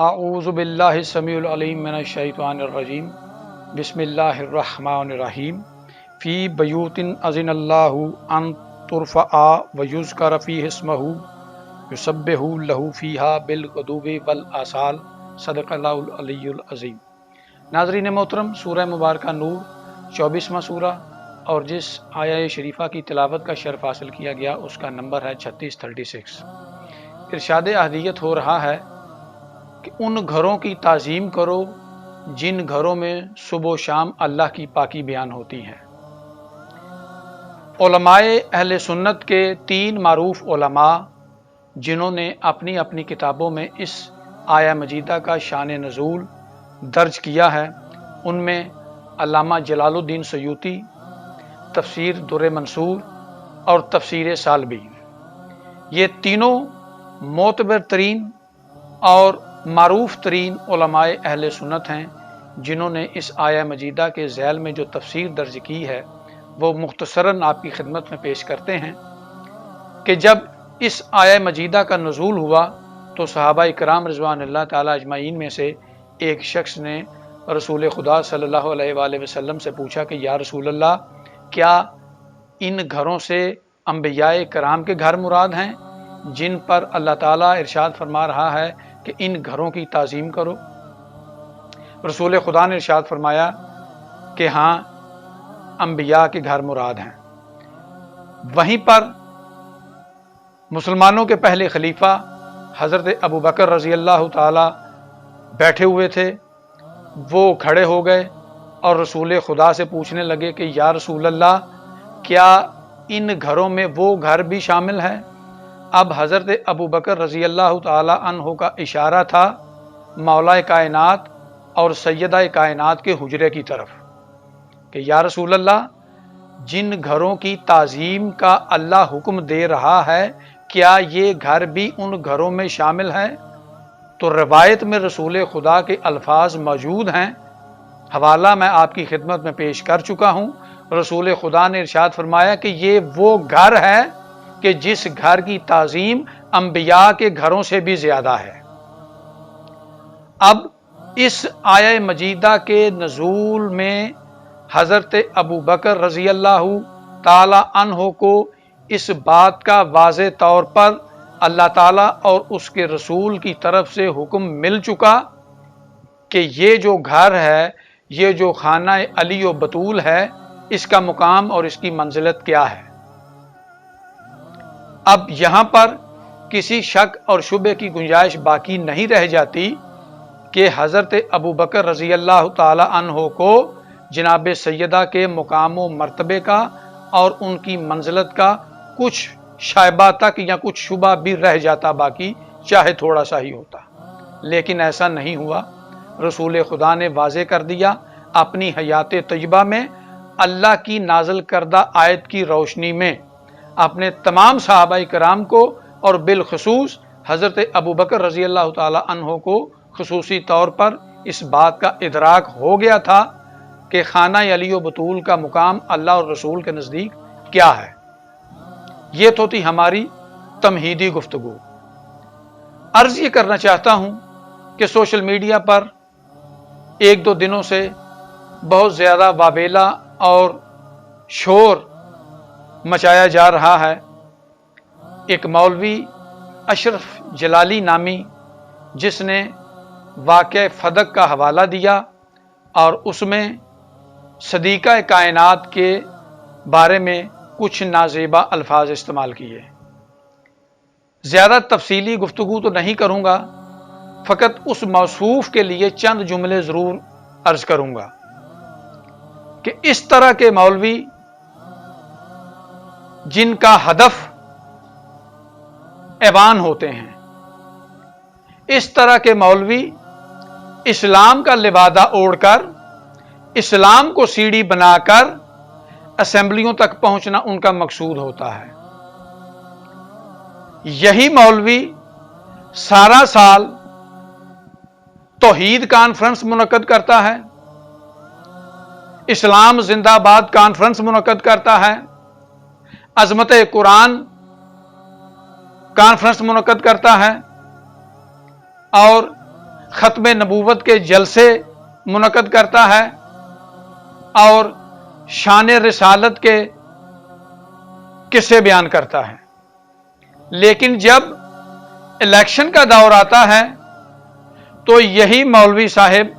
اعوذ باللہ السمیع العلیم من الشیطان الرجیم بسم اللہ الرحمن الرحیم فی بیوت اذن اللہ ان ترفع ویذکر فیہ اسمہ یسبح لہ فیہا بالغدو والآصال صدق اللہ العلی العظیم۔ ناظرین محترم، سورہ مبارکہ نور 24واں سورہ اور جس آیہ شریفہ کی تلاوت کا شرف حاصل کیا گیا اس کا نمبر ہے 3636۔ ارشاد اہدیت ہو رہا ہے کہ ان گھروں کی تعظیم کرو جن گھروں میں صبح و شام اللہ کی پاکی بیان ہوتی ہے۔ علماء اہل سنت کے 3 معروف علماء جنہوں نے اپنی اپنی کتابوں میں اس آیہ مجیدہ کا شان نزول درج کیا ہے، ان میں علامہ جلال الدین سیوطی، تفسیر در منصور اور تفسیر سالبی، یہ تینوں معتبر ترین اور معروف ترین علماء اہل سنت ہیں جنہوں نے اس آیہ مجیدہ کے ذیل میں جو تفسیر درج کی ہے وہ مختصراً آپ کی خدمت میں پیش کرتے ہیں کہ جب اس آیہ مجیدہ کا نزول ہوا تو صحابہ کرام رضوان اللہ تعالی اجمعین میں سے ایک شخص نے رسول خدا صلی اللہ علیہ وآلہ وسلم سے پوچھا کہ یا رسول اللہ، کیا ان گھروں سے انبیاء کرام کے گھر مراد ہیں جن پر اللہ تعالیٰ ارشاد فرما رہا ہے کہ ان گھروں کی تعظیم کرو؟ رسول خدا نے ارشاد فرمایا کہ ہاں، انبیاء کے گھر مراد ہیں۔ وہیں پر مسلمانوں کے پہلے خلیفہ حضرت ابوبکر رضی اللہ تعالی بیٹھے ہوئے تھے، وہ کھڑے ہو گئے اور رسول خدا سے پوچھنے لگے کہ یا رسول اللہ، کیا ان گھروں میں وہ گھر بھی شامل ہے؟ اب حضرت ابوبکر رضی اللہ تعالی عنہ کا اشارہ تھا مولا کائنات اور سیدہ کائنات کے حجرے کی طرف کہ یا رسول اللہ، جن گھروں کی تعظیم کا اللہ حکم دے رہا ہے کیا یہ گھر بھی ان گھروں میں شامل ہے؟ تو روایت میں رسول خدا کے الفاظ موجود ہیں، حوالہ میں آپ کی خدمت میں پیش کر چکا ہوں۔ رسول خدا نے ارشاد فرمایا کہ یہ وہ گھر ہے کہ جس گھر کی تعظیم انبیاء کے گھروں سے بھی زیادہ ہے۔ اب اس آیہ مجیدہ کے نزول میں حضرت ابوبکر رضی اللہ تعالی عنہ کو اس بات کا واضح طور پر اللہ تعالیٰ اور اس کے رسول کی طرف سے حکم مل چکا کہ یہ جو گھر ہے، یہ جو خانہ علی و بطول ہے، اس کا مقام اور اس کی منزلت کیا ہے۔ اب یہاں پر کسی شک اور شبہ کی گنجائش باقی نہیں رہ جاتی کہ حضرت ابوبکر رضی اللہ تعالی عنہ کو جناب سیدہ کے مقام و مرتبے کا اور ان کی منزلت کا کچھ شائبہ تک یا کچھ شبہ بھی رہ جاتا باقی، چاہے تھوڑا سا ہی ہوتا، لیکن ایسا نہیں ہوا۔ رسول خدا نے واضح کر دیا اپنی حیات طیبہ میں اللہ کی نازل کردہ آیت کی روشنی میں اپنے تمام صحابہ کرام کو اور بالخصوص حضرت ابوبکر رضی اللہ تعالی عنہ کو خصوصی طور پر اس بات کا ادراک ہو گیا تھا کہ خانہ علی و بطول کا مقام اللہ اور رسول کے نزدیک کیا ہے۔ یہ تو تھی ہماری تمہیدی گفتگو۔ عرض یہ کرنا چاہتا ہوں کہ سوشل میڈیا پر 1-2 دنوں سے بہت زیادہ واویلا اور شور مچایا جا رہا ہے۔ ایک مولوی اشرف جلالی نامی جس نے واقعہ فدق کا حوالہ دیا اور اس میں صدیقہ کائنات کے بارے میں کچھ نازیبا الفاظ استعمال کیے۔ زیادہ تفصیلی گفتگو تو نہیں کروں گا، فقط اس موصوف کے لیے چند جملے ضرور عرض کروں گا کہ اس طرح کے مولوی جن کا ہدف ایوان ہوتے ہیں، اس طرح کے مولوی اسلام کا لبادہ اوڑھ کر اسلام کو سیڑھی بنا کر اسمبلیوں تک پہنچنا ان کا مقصود ہوتا ہے۔ یہی مولوی سارا سال توحید کانفرنس منعقد کرتا ہے، اسلام زندہ باد کانفرنس منعقد کرتا ہے، عظمت قرآن کانفرنس منعقد کرتا ہے اور ख़त्म नबूवत के जलसे मुनक़द करता है और शान रिसालत के किस्से बयान करता है। लेकिन जब इलेक्शन का दौर आता है तो यही मौलवी साहब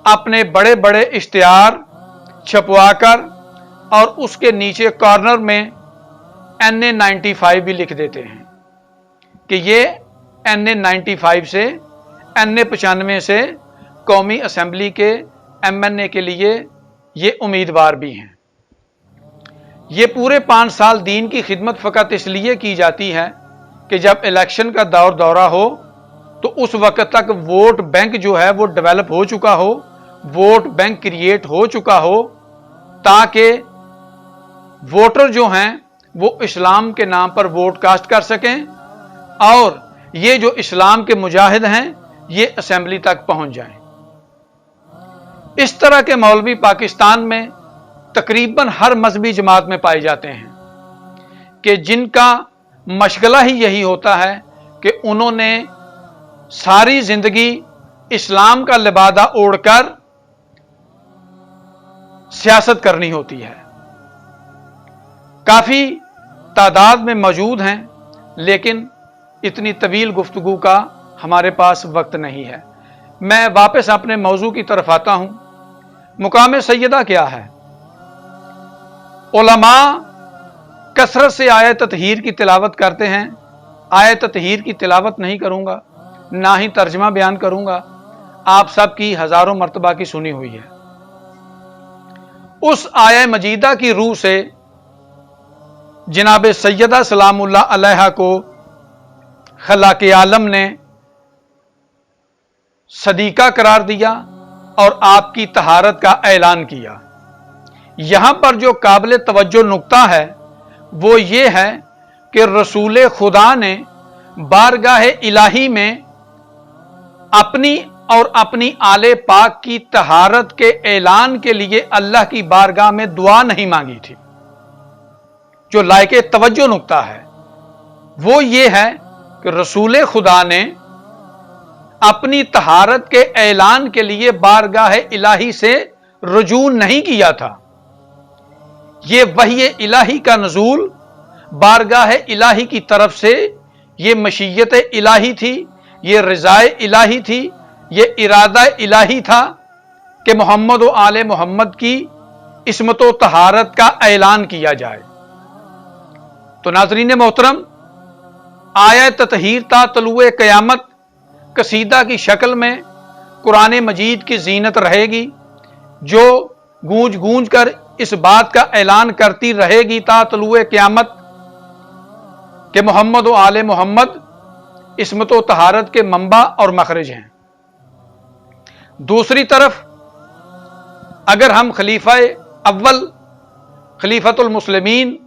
अपने बड़े बड़े इश्तिहार छपवाकर और उसके नीचे कॉर्नर में NA95 भी लिख देते हैं कि ये NA95 से NA95 से कौमी असेंबली के MNA के लिए ये उम्मीदवार भी हैं। ये पूरे 5 साल दीन की खिदमत फ़कत इसलिए की जाती है कि जब इलेक्शन का दौरा हो तो उस वक्त तक वोट बैंक जो है वो डेवलप हो चुका हो, वोट बैंक क्रिएट हो चुका हो, ताकि वोटर जो हैं वो इस्लाम के नाम पर वोट कास्ट कर सकें और ये जो इस्लाम के मुजाहिद हैं ये असेंबली तक पहुंच जाएं। इस तरह के मौलवी पाकिस्तान में तकरीबन हर मजहबी जमात में पाए जाते हैं कि जिनका मशगला ही यही होता है कि उन्होंने सारी जिंदगी इस्लाम का लिबादा ओढ़कर सियासत करनी होती है। काफी तादाद में मौजूद हैं, लेकिन इतनी तवील गुफ्तगू का हमारे पास वक्त नहीं है। मैं वापस अपने मौजू की तरफ आता हूं। मुकाम सैयदा क्या है? उलमा कसरत से आयत ततहीर की तिलावत करते हैं। आयत ततहीर की तिलावत नहीं करूंगा, ना ही तर्जमा बयान करूंगा, आप सब की हजारों मर्तबा की सुनी हुई है। उस आया मजीदा की रूह से जनाब सैयदा सलामुल्लाह अलैहा को खलाके आलम ने सदीका करार दिया और आपकी तहारत का ऐलान किया। यहां पर जो काबिल तवज्जो नुक्ता है वो ये है कि रसूल खुदा ने बारगाह इलाही में अपनी और अपनी आले पाक की तहारत के ऐलान के लिए अल्लाह की बारगाह में दुआ नहीं मांगी थी। जो लायके तवज्जो नुक्ता है वो ये है कि रसूल खुदा ने अपनी तहारत के ऐलान के लिए बारगाह इलाही से रुजू नहीं किया था। ये वही इलाही का नज़ूल बारगाह इलाही की तरफ से ये मशीयत इलाही थी, ये रिज़ाए इलाही थी, ये इरादा इलाही था कि मोहम्मद व आले मोहम्मद की इस्मत व तहारत का ऐलान किया जाए। तो नाज़रीन मोहतरम, आयत ततहीर ता तलुए क़यामत कसीदा की शक्ल में कुरान मजीद की जीनत रहेगी, जो गूंज गूंज कर इस बात का ऐलान करती रहेगी ता तलुए क़यामत कि मोहम्मद व आले मोहम्मद इस्मत व तहारत के मंबा और मखरज हैं। दूसरी तरफ अगर हम खलीफा अव्वल खलीफतुल मुस्लिमीन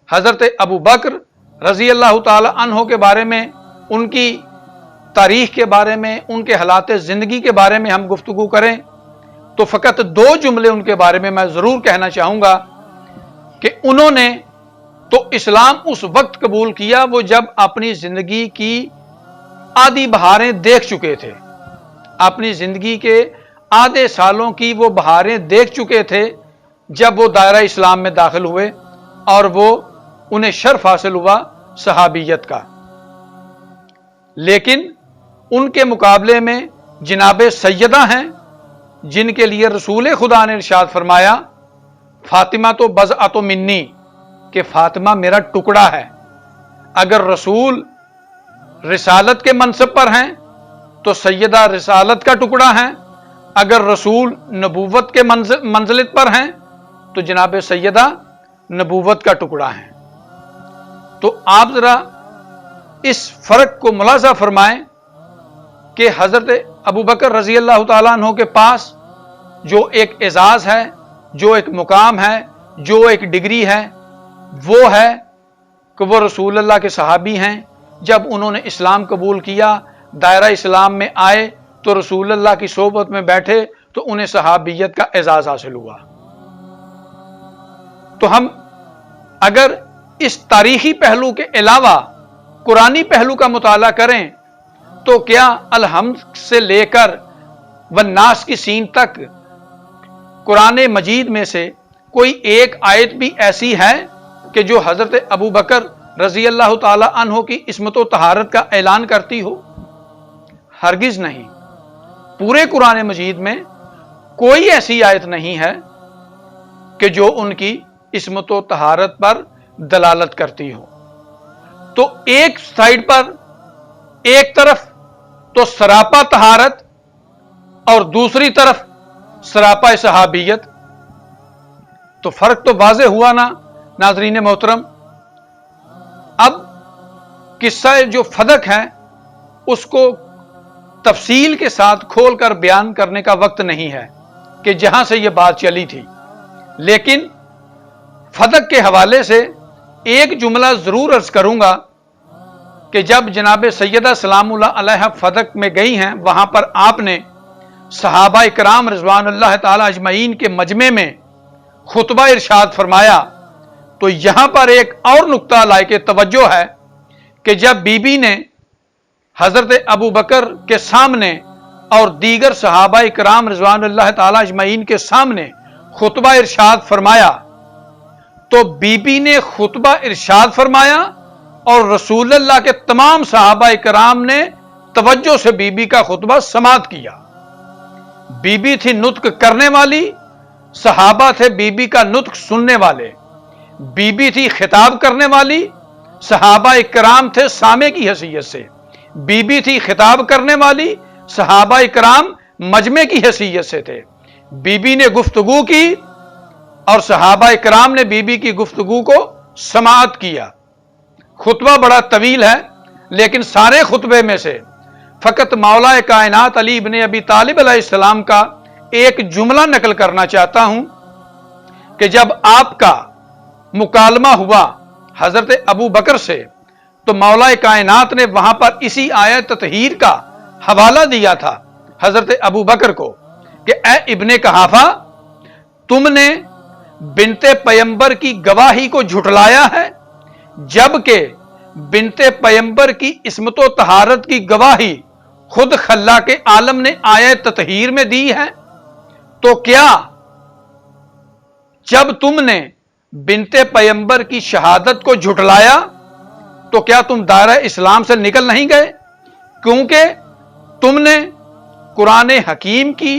हजरत अबू बकर रजी अल्लाह ताला अन्हो के बारे में, उनकी तारीख के बारे में, उनके हालात जिंदगी के बारे में हम गुफ्तगू करें तो फकत 2 जुमले उनके बारे में मैं जरूर कहना चाहूंगा कि उन्होंने तो इस्लाम उस वक्त कबूल किया वो जब अपनी जिंदगी की आधी बहारें देख चुके थे। अपनी जिंदगी के आधे सालों की वो बहारें देख चुके थे जब वो दायरा इस्लाम में दाखिल हुए और वो उन्हें शर्फ हासिल हुआ सहाबियत का। लेकिन उनके मुकाबले में जनाब सैयदा हैं जिनके लिए रसूल खुदा ने इरशाद फरमाया, फातिमा तो बज़अतो मिन्नी, कि फातिमा मेरा टुकड़ा है। अगर रसूल रिसालत के मनसब पर हैं तो सैयदा रिसालत का टुकड़ा है, अगर रसूल नबूवत के मंजिलत पर हैं तो जनाब सैयदा नबूवत का टुकड़ा है। तो आप जरा इस फर्क को मुलाजा फरमाएं कि हजरत अबू बकर रजी अल्लाह ताला अन्हु के पास जो एक एजाज है, जो एक मुकाम है, जो एक डिग्री है, वो है कि वो रसूल अल्लाह के सहाबी हैं। जब उन्होंने इस्लाम कबूल किया, दायरा इस्लाम में आए तो रसूल अल्लाह की सोबत में बैठे तो उन्हें सहाबियत का एजाज हासिल हुआ। तो हम अगर इस तारीखी पहलू के अलावा कुरानी पहलू का मुताला करें تو क्या अलहम्द से लेकर वन्नास की सीन तक कुरान मजीद में से कोई एक आयत भी ऐसी है कि जो हजरत अबू बकर रजी अल्लाह ताला अन्हो की इस्मत व तहारत का ऐलान करती हो? हरगिज नहीं। पूरे कुरान मजीद में कोई ऐसी आयत नहीं है कि जो उनकी इस्मत व तहारत पर दलालत करती हो। तो एक साइड पर एक तरफ तो सरापा तहारत और दूसरी तरफ सरापा सहाबियत, तो फर्क तो वाज़े हुआ ना नाज़रीन मोहतरम। अब किस्सा जो फदक है उसको तफसील के साथ खोलकर बयान करने का वक्त नहीं है कि जहां से यह बात चली थी, लेकिन फदक के हवाले से एक जुमला जरूर अर्ज करूंगा कि जब जनाब सैयदा सलामुल्लाह अलैहा फदक में गई हैं, वहां पर आपने सहाबा इकराम रिज़वानुल्लाह ताला अजमईन के मजमे में खुतबा इरशाद फरमाया। तो यहां पर एक और नुक्ता लायके तवज्जो है कि जब बीबी ने हजरत अबू बकर के सामने और दीगर सहाबा इकराम रिज़वानुल्लाह ताला अजमईन के सामने खुतबा इरशाद फरमाया, तो बीबी ने खुतबा इरशाद फरमाया और रसूलुल्लाह के तमाम सहाबा इकराम ने तवज्जो से बीबी का खुतबा समात किया। बीबी थी नुत्क करने वाली, सहाबा थे बीबी का नुत्क सुनने वाले। बीबी थी खिताब करने वाली, सहाबा इकराम थे सामे की हैसियत से। बीबी थी खिताब करने वाली, सहाबा इकराम मजमे की हैसियत से थे। बीबी ने गुफ्तगू की और सहाबा इकराम ने बीबी की गुफ्तगू को समाअत किया। खुतबा बड़ा तवील है, लेकिन सारे खुतबे में से फकत मौला कायनात अली इब्ने अबी तालिब अलैहिस्सलाम का एक जुमला नकल करना चाहता हूं कि जब आपका मुकालमा हुआ हजरत अबू बकर से, तो मौला कायनात ने वहां पर इसी आयत ततहीर का हवाला दिया था हजरत अबू बकर को कि ए इब्ने कहाफा, तुमने बिनते पैगंबर की गवाही को झुटलाया है, जबकि बिनते पैगंबर की इस्मत व तहारत की गवाही खुद खल्ला के आलम ने आयत ततहीर में दी है। तो क्या जब तुमने बिनते पैगंबर की शहादत को झुटलाया तो क्या तुम दायरा इस्लाम से निकल नहीं गए? क्योंकि तुमने कुरान हकीम की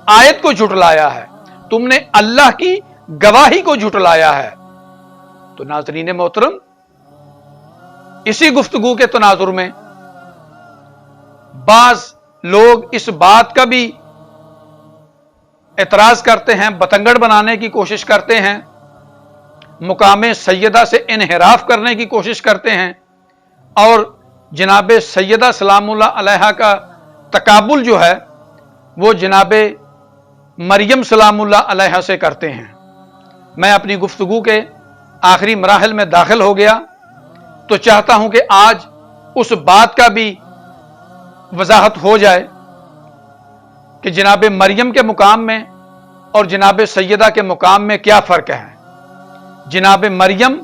आयत को झुटलाया है, तुमने अल्लाह की गवाही को झुटलाया है। तो नाज़रीन मोहतरम, इसी गुफ्तगू के तनाजुर में बाज लोग इस बात का भी एतराज करते हैं, बतंगड़ बनाने की कोशिश करते हैं, मुकामे सैयदा से इनहिराफ करने की कोशिश करते हैं और जनाबे सैयदा सलामुल्लाह अलैहा का तकाबुल जो है वो जनाबे मरियम सलामुल्लाह अलैहा से करते हैं। मैं अपनी गुफ्तगू के आखिरी मराहल में दाखिल हो गया, तो चाहता हूं कि आज उस बात का भी वजाहत हो जाए कि जनाब मरियम के मुकाम में और जनाब सैयदा के मुकाम में क्या फर्क है। जनाब मरियम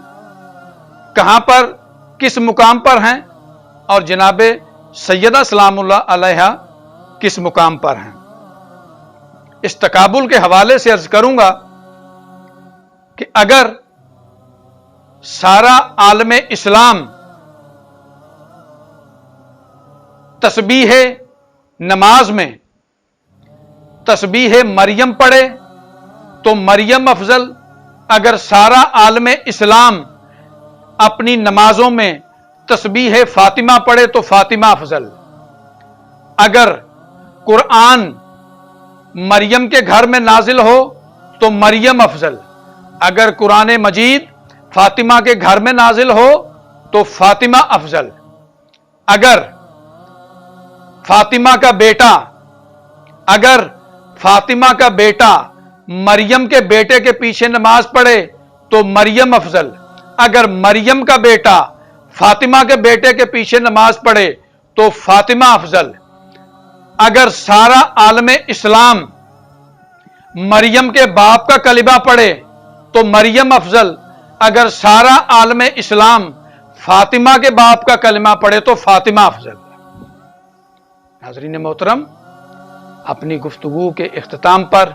कहां पर किस मुकाम पर हैं और जनाब सैयदा सलामुल्लाह अलैहा किस मुकाम पर हैं। इस तकाबुल के हवाले से अर्ज करूंगा कि अगर सारा आलम इस्लाम तस्बीह नमाज में तस्बीह मरियम पढ़े तो मरियम अफजल, अगर सारा आलम इस्लाम अपनी नमाजों में तस्बीह फातिमा पढ़े तो फातिमा अफजल। अगर कुरान मरियम के घर में नाजिल हो तो मरियम अफजल। अगर कुरान मजीद फातिमा के घर में नाजिल हो तो फातिमा अफजल। अगर फातिमा का बेटा मरियम के बेटे के पीछे नमाज पढ़े तो मरियम अफजल। अगर मरियम का बेटा फातिमा के बेटे के पीछे नमाज पढ़े तो फातिमा अफजल। अगर सारा आलम इस्लाम मरियम के बाप का कलिमा पढ़े तो मरियम अफजल। अगर सारा आलम इस्लाम फातिमा के बाप का कलिमा पढ़े तो फातिमा अफजल। ناظرین محترم، اپنی گفتگو کے اختتام پر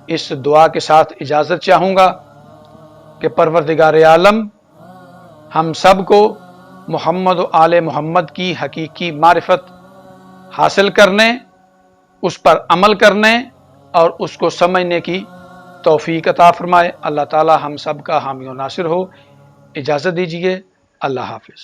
اس دعا کے ساتھ اجازت چاہوں گا کہ پروردگار عالم ہم سب کو محمد و آل محمد کی حقیقی معرفت حاصل کرنے، اس پر عمل کرنے اور اس کو سمجھنے کی توفیق عطا فرمائے۔ اللہ تعالی ہم سب کا حامی و ناصر ہو۔ اجازت دیجیے، اللہ حافظ۔